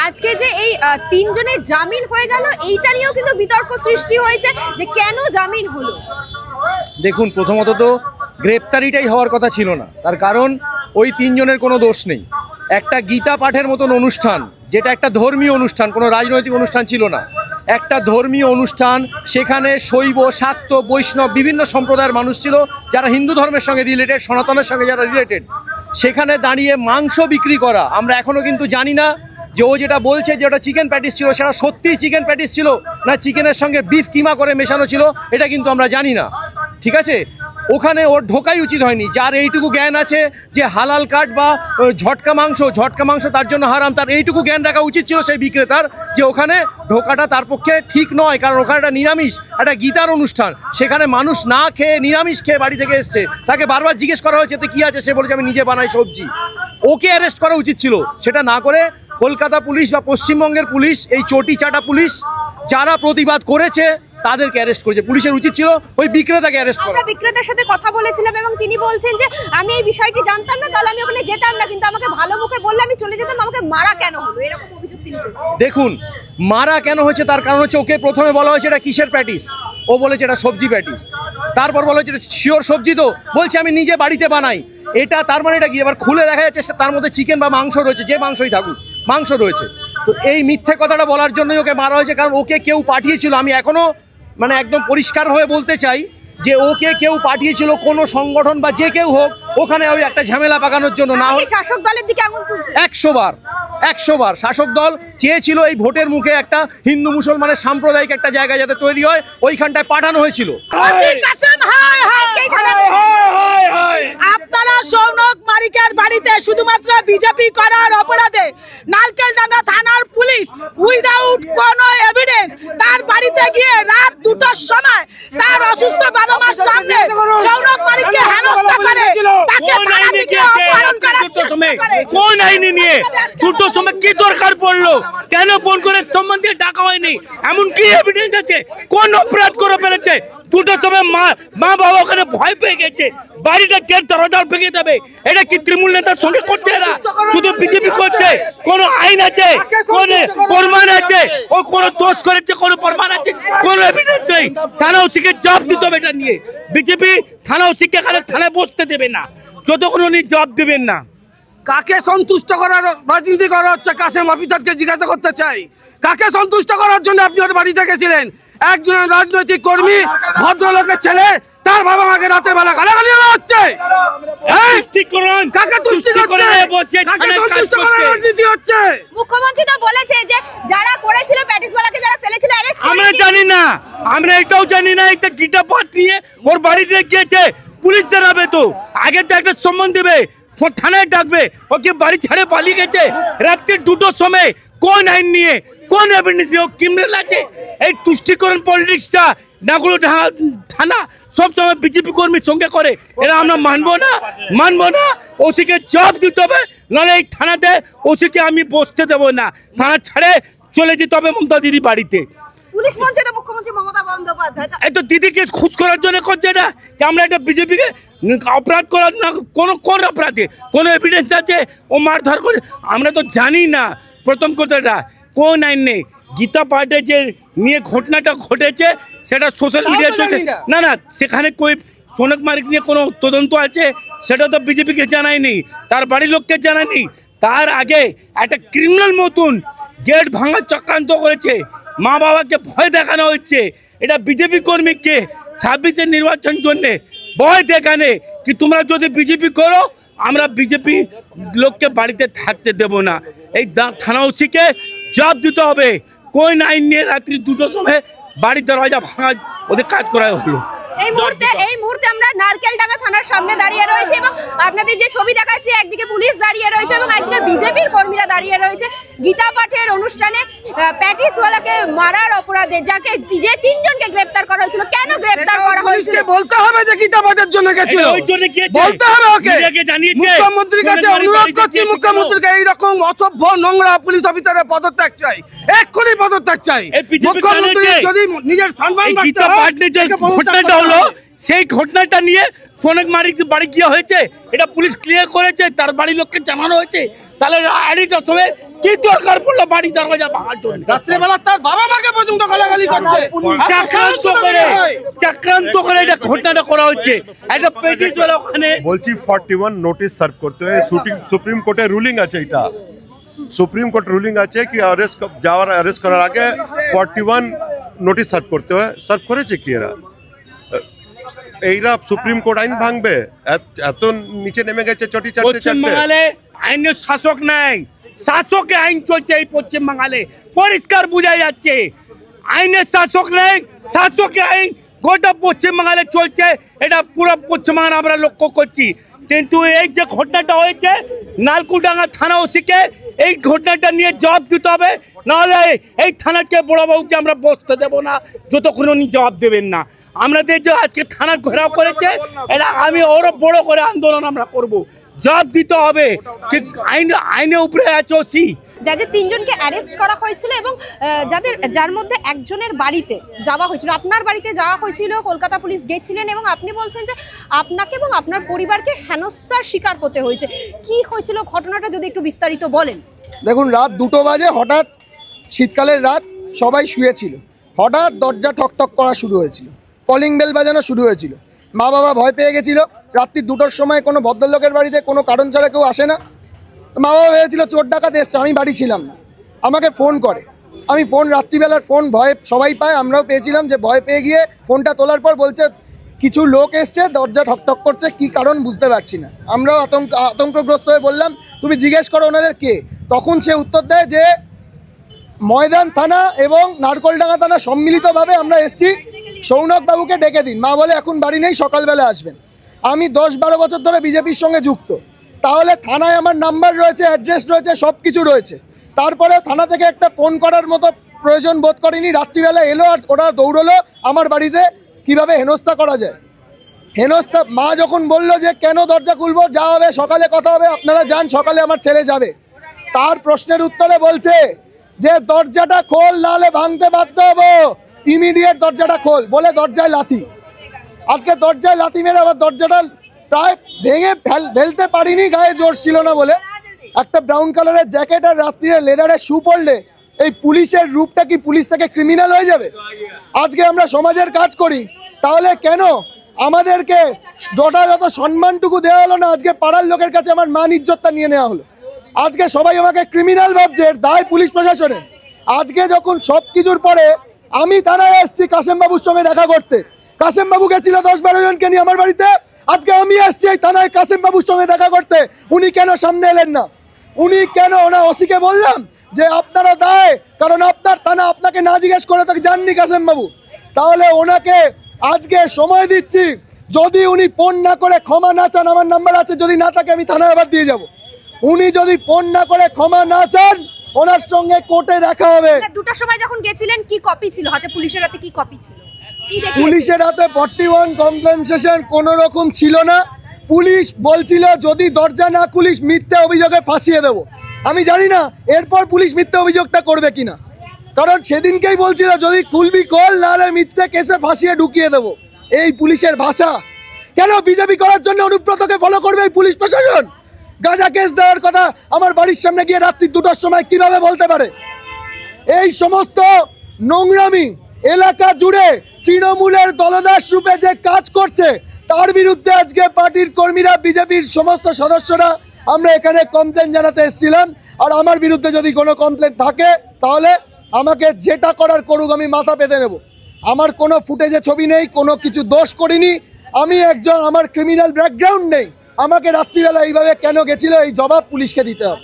আজকে যে এই তিনজনের জামিন হয়ে গেল এইটা নিয়েও কিন্তু বিতর্ক সৃষ্টি হয়েছে যে কেন জামিন হলো। দেখুন, প্রথমত তো গ্রেপ্তারিটাই হওয়ার কথা ছিল না, তার কারণ ওই তিনজনের কোনো দোষ নেই। একটা গীতা পাঠের মতন অনুষ্ঠান, যেটা একটা ধর্মীয় অনুষ্ঠান, কোনো রাজনৈতিক অনুষ্ঠান ছিল না, একটা ধর্মীয় অনুষ্ঠান, সেখানে শৈব, শাক্ত, বৈষ্ণব বিভিন্ন সম্প্রদায়ের মানুষ ছিল যারা হিন্দু ধর্মের সঙ্গে রিলেটেড, সনাতনের সঙ্গে যারা রিলেটেড। সেখানে দাঁড়িয়ে মাংস বিক্রি করা, আমরা এখনও কিন্তু জানি না যে ও যেটা বলছে যে ওটা চিকেন প্যাটিস ছিল সেটা সত্যিই চিকেন প্যাটিস ছিল না চিকেনের সঙ্গে বিফ কিমা করে মেশানো ছিল, এটা কিন্তু আমরা জানি না। ঠিক আছে, ওখানে ওর ঢোকাই উচিত হয়নি। যার এইটুকু জ্ঞান আছে যে হালাল কাট বা ঝটকা মাংস তার জন্য হারাম, তার এইটুকু জ্ঞান রাখা উচিত ছিল সেই বিক্রেতার, যে ওখানে ঢোকাটা তার পক্ষে ঠিক নয়। কারণ ওখানে একটা নিরামিষ, একটা গীতার অনুষ্ঠান, সেখানে মানুষ না খেয়ে নিরামিষ খেয়ে বাড়ি থেকে এসছে। তাকে বারবার জিজ্ঞেস করা হয়েছে এতে কী আছে, সে বলেছে আমি নিজে বানাই সবজি। ওকে অ্যারেস্ট করা উচিত ছিল, সেটা না করে কলকাতা পুলিশ বা পশ্চিমবঙ্গের পুলিশ, এই চটি চাটা পুলিশ যারা প্রতিবাদ করেছে তাদেরকে অ্যারেস্ট করেছে। পুলিশের উচিত ছিল ওই বিক্রেতাকে অ্যারেস্ট করা। আমরা বিক্রেতার সাথে কথা বলেছিলাম এবং তিনি বলছেন যে আমি এই বিষয়টি জানতাম না, তাহলে আমি ওখানে যেতাম না, কিন্তু আমাকে ভালো মুখে বললে আমি চলে যেতাম, আমাকে মারা কেন হলো, এরকম অভিযোগ তিনি করছেন। দেখুন, মারা কেন হয়েছে তার কারণ হচ্ছে ওকে প্রথমে বলা হয়েছে এটা কিসের প্যাটিস, ও বলেছে এটা সবজি প্যাটিস। তারপর বলা হয়েছে এটা শিওর সবজি, তো বলছে আমি নিজে বাড়িতে বানাই। এটা তার মানে এটা কি? এবার খুলে দেখা যাচ্ছে তার মধ্যে চিকেন বা মাংস রয়েছে, যে মাংসই থাকুক মাংস রয়েছে। তো এই মিথ্যে কথাটা বলার জন্যই ওকে মারা হয়েছে, কারণ ওকে কেউ পাঠিয়েছিল। আমি এখনও মানে একদম পরিষ্কারভাবে বলতে চাই যে ওকে কেউ পাঠিয়েছিল, কোনো সংগঠন বা যে কেউ হোক, ওখানে ওই একটা ঝামেলা পাকানোর জন্য। না হলে শাসক দলের দিকে আঙুল তুলছে 100 বার শাসক দল চেয়েছিল এই ভোটের মুখে একটা হিন্দু মুসলমানের সাম্প্রদায়িক একটা জায়গা যাতে তৈরি হয়, ওইখানটায় পাঠানো হয়েছিল। আপনারা সৌনক মারিকের বাড়িতে শুধুমাত্র বিজেপি করার অপরাধে নারকেলডাঙ্গা থানার পুলিশ উইদাউট কোনো এভিডেন্স তার বাড়িতে গিয়ে রাত 2টার সময় তার অসুস্থ বাবা মার সামনে সৌনক মারিককে হেনস্থা করে তাকে থানা থেকে অপহরণ করার চেষ্টা করে। কোন আইনি নিয়ে 2টোর সময় কি দরকার পড়লো? কেন ফোন করে সম্মান দিয়ে ডাকা হয়নি? এমন কি এভিডেন্স আছে? কোন অপরাধ করে ফেলেছে? 2টোর সময় মা বাবা ওখানে ভয় পেয়ে গেছে, বাড়িটা গেট দরজা ভেঙে দেবে। এটা কি তৃণমূল নেতার সঙ্গে করছে? এরা শুধু বিজেপি করছে? কোন আইন আছে? কোন প্রমাণ আছে? ও কোন দোষ করেছে? কোন প্রমাণ আছে? কোন এভিডেন্স নেই। থানা ওসিকে জবাব দিতে হবে এটা নিয়ে। বিজেপি থানা ওসিকে থানায় বসতে দেবে না যতক্ষণ উনি জবাব দেবেন না। কাকে সন্তুষ্ট করার রাজনীতি করা হচ্ছে? কাসেম আফিসাদকে জিজ্ঞাসা করতে চাই, কাকে সন্তুষ্ট করার জন্য আপনি ওর বাড়িতে গেছিলেন? একজন রাজনৈতিক কর্মী, ভদ্রলোকের ছেলে, তার বাবা মাকে রাতের বেলা গালাগালি হচ্ছে। মুখ্যমন্ত্রী তো বলেছে যে যারা করেছিল প্যাটিসওয়ালাকে, যারা ফেলেছিল অ্যারেস্ট করেছে। আমরা জানি না, আমরা এটাও জানি না এটা গিটা পাঠিয়ে ওর বাড়িতে গিয়েছে। পুলিশ জানাবে তো, আগে তো একটা সম্মান দেবে, থানায় ডাকবে। ওকে বাড়ি ছেড়ে পালিয়ে গেছে রাত্রে 2টোর সময়। কোন আইন নিয়ে, কোন এভিডেন্স নিয়ে? ক্রিমিনাল আছে। এই তুষ্টিকরণ পলিটিক্সটা নাগুলো থানা সবসময় বিজেপি কর্মীর সঙ্গে করে, এরা আমরা মানবো না। ওসিকে জবাব দিতে হবে, নাহলে এই থানাতে ওসিকে আমি বসতে দেবো না। থানা ছেড়ে চলে যেতে হবে মমতা দিদি বাড়িতে। পুলিশ মঞ্চে তো মুখ্যমন্ত্রী মমতা বন্দ্যোপাধ্যায় এই তো দিদিকে খুঁজ করার জন্য করছে এটা, যে আমরা একটা বিজেপিকে অপরাধ করার না। কোন অপরাধে কোন এভিডেন্স আছে ও মারধর করে? আমরা তো জানি না। প্রথম কথাটা কোন আইন নেই। গীতা পাঠে যে নিয়ে ঘটনাটা ঘটেছে সেটা সোশ্যাল মিডিয়া চলছে না, সেখানে কই সৌনক মারিক নিয়ে কোনো তদন্ত আছে সেটা তো বিজেপিকে জানায়নি, তার বাড়ির লোককে জানায়নি। তার আগে একটা ক্রিমিনাল মতন গেট ভাঙার চক্রান্ত করেছে, মা বাবাকে ভয় দেখানো হচ্ছে। এটা বিজেপি কর্মীকে 26-এর নির্বাচন জন্যে ভয় দেখানে কি তোমরা যদি বিজেপি করো আমরা বিজেপি লোককে বাড়িতে থাকতে দেব না। এই থানা ওসিকে জবাব দিতে হবে। কোন আইন নিয়ে রাত্রি 2টোর সময় বাড়ির দরজা ভাঙা ওদের কাজ করা হলো? এই মুহূর্তে আমরা নারকেলডাঙ্গা থানার সামনে দাঁড়িয়ে রয়েছে এবং আপনাদের যে ছবি দেখাচ্ছি, একদিকে পুলিশ দাঁড়িয়ে রয়েছে এবং একদিকে বিজেপির কর্মীরা দাঁড়িয়ে রয়েছে। গীতা পাঠের অনুষ্ঠানে প্যাটিসওয়ালাকে মারার অপরাধে যে 3জনকে গ্রেপ্তার করা হয়েছিল, কেন গ্রেপ্তার করা হয়েছিল বলতে হবে যে গীতা পাঠের জন্য গেছিল, বলতে হবে ওকে। মুখ্যমন্ত্রীর কাছে অনুরোধ করছি, মুখ্যমন্ত্রীকে এইরকম অসভ্য নোংরা পুলিশ অফিসারের পদত্যাগ চাই, এক্ষুনি পদত্যাগ চাই। মুখ্যমন্ত্রী যদি নিজের সম্মান সেই ঘটনাটা নিয়ে সোনেক বাড়ি গিয়ে হয়েছে, এটা পুলিশ ক্লিয়ার করেছে, তার বাড়ির লোককে জানানো হয়েছে। তাহলে আড়াইটার সময় কি দরকার পড়লো বাড়ি দরজা ভাঙার জন্য? রাত্রেবেলা তার বাবা মাকে পর্যন্ত গালাগালি করছে। চক্রান্ত করে এটা ঘটনাটা করা হচ্ছে। একটা পেটিস ওয়ালা ওখানে বলছি 41 নোটিশ সার্ভ করতে হয়। সুপ্রিম কোর্টের রুলিং আছে, এটা সুপ্রিম কোর্ট রুলিং আছে কি অ্যারেস্ট করার আগে 41 নোটিশ সার্ভ করতে হয়। সার্ভ করেছে কি এরা? এইরা সুপ্রিম কোর্ট আইন ভাঙবে? এত নিচে নেমে গেছে চটি চাটতে চাটতে। পশ্চিমবাংলায় আইনের শাসক নাই, শাসকে আইন চলছে এই পশ্চিমবাংলায়, পরিষ্কার বোঝা যাচ্ছে। আইনের শাসক নেই, শাসকে আইন গোটা পশ্চিমবাংলায় চলছে, এটা পুরো পশ্চিমবাংলা আমরা লক্ষ্য করছি। কিন্তু এই যে ঘটনাটা হয়েছে নালকুডাঙ্গা থানা ওসিকে এই ঘটনাটা নিয়ে জবাব দিতে হবে, নাহলে এই থানাকে বড়বাবুকে আমরা বসতে দেবো না যতক্ষণ উনি জবাব দেবেন না। আমাদের যে আজকে থানা ঘেরাও করেছে, এটা আমি ওরও বড় করে আন্দোলন আমরা করব, জবাব দিতে হবে যে আইনের উপরে আছে ওসি। যাদের 3 জনকে অ্যারেস্ট করা হয়েছিল এবং যার মধ্যে একজনের বাড়িতে যাওয়া হয়েছিল, আপনার বাড়িতে যাওয়া হয়েছিল, কলকাতা পুলিশ গেছিলেন এবং আপনি বলছেন যে আপনাকে এবং আপনার পরিবারকে হেনস্থার শিকার হতে হয়েছে। কি হয়েছিল ঘটনাটা যদি একটু বিস্তারিত বলেন। দেখুন, রাত 2টো বাজে, হঠাৎ শীতকালের রাত, সবাই শুয়েছিল, হঠাৎ দরজা ঠকঠক করা শুরু হয়েছিল, কলিং বেল বাজানো শুরু হয়েছিল। মা বাবা ভয় পেয়ে গেছিল, রাত্রি 2টোর সময় কোনো ভদ্রলোকের বাড়িতে কোনো কারণ ছাড়া কেউ আসে না। মা বাবা ভেবেছিল চোর ডাকাত এসছে, আমি বাড়ি ছিলাম না, আমাকে ফোন করে। আমি ফোন, রাত্রিবেলার ফোন ভয় সবাই পায়, আমরাও পেয়েছিলাম। যে ভয় পেয়ে গিয়ে ফোনটা তোলার পর বলছে কিছু লোক এসছে, দরজা ঠকঠক করছে, কি কারণ বুঝতে পারছি না। আমরাও আতঙ্কগ্রস্ত হয়ে বললাম তুমি জিজ্ঞেস করো ওনাদের কে। তখন সে উত্তর দেয় যে ময়দান থানা এবং নারকলডাঙ্গা থানা সম্মিলিতভাবে আমরা এসছি, সৌনকবাবুকে ডেকে দিন। মা বলে এখন বাড়ি নেই, সকালবেলা আসবেন। আমি 10-12 বছর ধরে বিজেপির সঙ্গে যুক্ত, তাহলে থানায় আমার নাম্বার রয়েছে, অ্যাড্রেস রয়েছে, সব কিছু রয়েছে। তারপরে থানা থেকে একটা ফোন করার মতো প্রয়োজন বোধ করিনি। রাত্রিবেলা এলো আর ওরা দৌড়লো আমার বাড়িতে, কিভাবে হেনস্থা করা যায়। হেনস্থা, মা যখন বলল যে কেন দরজা খুলবো, যা হবে সকালে কথা হবে, আপনারা যান, সকালে আমার ছেলে যাবে। তার প্রশ্নের উত্তরে বলছে যে দরজাটা খোল, নাহলে ভাঙতে বাধ্য হবো, ইমিডিয়েট দরজাটা খোল, বলে দরজায় লাথি। আজকে দরজায় লাথি মেরে আবার দরজাটা প্রায় ভেঙে ফেলতে পারিনি, গায়ে জোর ছিল না বলে। একটা ব্রাউন কালারের জ্যাকেট আর রাত্রিরে লেদারের শু পরলে এই পুলিশের রূপটা কি পুলিশ থেকে ক্রিমিনাল হয়ে যাবে? আজকে আমরা সমাজের কাজ করি, তাহলে কেন আমাদেরকে যথাযথ সম্মানটুকু দেওয়া হলো না? আজকে পাড়ার লোকের কাছে আমার মান ইজ্জতটা নিয়ে নেওয়া হলো। আজকে সবাই আমাকে ক্রিমিনাল ভাবছে, দায় পুলিশ প্রশাসনের। আজকে যখন সব কিছুর পরে আমি থানায় এসেছি কাশেমবাবুর সঙ্গে দেখা করতে, কাশেমবাবু গেছিল 10-12 জনকে নিয়ে আমার বাড়িতে, আজকে আমি আসছি এই থানায় কাশেমবাবুর সঙ্গে দেখা করতে। উনি কেন সামনে এলেন না? উনি কেন? ওনা ওসিকে বললাম যে আপনারা দায়, কারণ আপনার থানা, আপনাকে না জিজ্ঞেস করে তাকে জাননি কাশেমবাবু। তাহলে ওনাকে আজকে সময় দিচ্ছি, যদি উনি ফোন না করে ক্ষমা না চান, আমার নাম্বার আছে, যদি না থাকে আমি থানায় আবার দিয়ে যাব। উনি যদি ফোন না করে ক্ষমা না চান, ওনার সঙ্গে কোর্টে দেখা হবে। 2টার সময় যখন গেছিলেন কি কপি ছিল হাতে? পুলিশের হাতে কি কপি ছিল? পুলিশের হাতে 41 কমপ্লেনসেশন কোনো রকম ছিল না। পুলিশ বলছিল যদি দরজা না খুলিস মিথ্যে অভিযোগে ফাঁসিয়ে দেবো। আমি জানি না এরপর পুলিশ মিথ্যে অভিযোগটা করবে কিনা, কারণ সেদিনকেই বলছিল যদি খুলবি খোল, নাহলে মিথ্যে কেসে ফাঁসিয়ে ঢুকিয়ে দেবো। এই পুলিশের ভাষা কেন? বিজেপি করার জন্য অনুব্রতকে ফলো করবে এই পুলিশ প্রশাসন? গাঁজা কেস দেওয়ার কথা আমার বাড়ির সামনে গিয়ে রাত্রি 2টার সময় কিভাবে বলতে পারে? এই সমস্ত নোংরামি এলাকা জুড়ে তৃণমূলের দলদাস রূপে যে কাজ করছে, তার বিরুদ্ধে আজকে পার্টির কর্মীরা, বিজেপির সমস্ত সদস্যরা আমরা এখানে কমপ্লেন জানাতে এসেছিলাম। আর আমার বিরুদ্ধে যদি কোনো কমপ্লেন থাকে, তাহলে আমাকে যেটা করার করুক, আমি মাথা পেতে নেব। আমার কোনো ফুটেজে ছবি নেই, কোনো কিছু দোষ করিনি। আমি একজন, আমার ক্রিমিনাল ব্যাকগ্রাউন্ড নেই। আমাকে রাত্রিবেলা এইভাবে কেন গেছিল, এই জবাব পুলিশকে দিতে হবে।